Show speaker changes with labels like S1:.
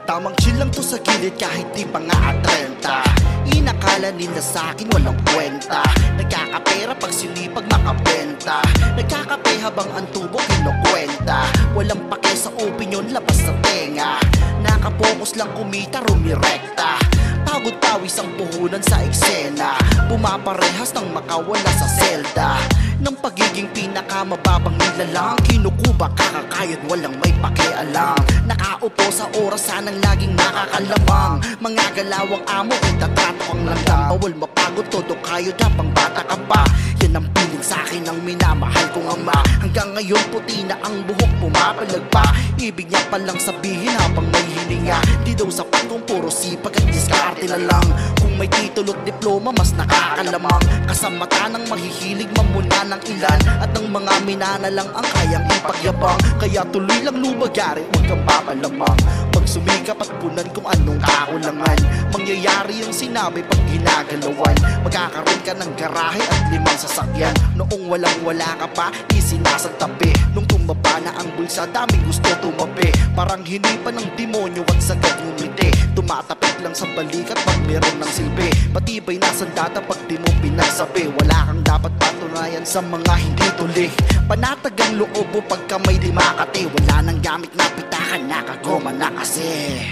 S1: Tamang chill lang to sa gilid kahit di pa nga 30. Inakala nila sa'kin walang kwenta. Nagkakapera pag sinipag makabenta. Nagkakape habang ang tubo kinukwenta. Walang pake sa opinion, labas sa tenga. Nakapokus lang kumita, rumirekta. Pagod pawis ang puhunan sa eksena. Pumaparehas ng makawala sa selda. Ng pagiging pinakamababang nilalang. Kinukuba kakakayod, walang may pakialam. Nakaupo sa oras, sanang laging nakakalamang. Mga galawang amo, itatrato kang langgam. Bawal mapagod, todo kayod habang bata ka pa. Yan ang piling sa'kin ng minamahal kong ama. Hanggang ngayon puti na ang buhok, pumapalag pa. Ibig niya palang sabihin habang may hininga. Di daw sapat kung puro sipag at diskarte na lang. Kung may titulo't diploma, mas nakakalamang. Kasamata ng mahihilig mamuna ng ilan. At ang mga minana lang ang kayang ipagyabang. Kaya tuloy lang lumagari, huwag kang papalamang. Pag sumikap at punan kung anong kakulangan. Mangyayari yung sinabi pag ginagalawan. Magkakaroon ka ng garahe at 5 sasakyan. Noong walang-wala ka pa, isinasagtabi. Nung tumaba na ang bulsa, daming gusto tumabi. Parang hinipan ng demonyo at sagad ngumiti. Tumatapik lang sa balikat pag meron ng silbi. Matibay na sandata pag di mo pinagsabi. Wala kang dapat patunayan sa mga hindi tuli. Panatag ang loob mo pagka may di makati. Wala nang gamit na pitahan, nakagoma na kasi.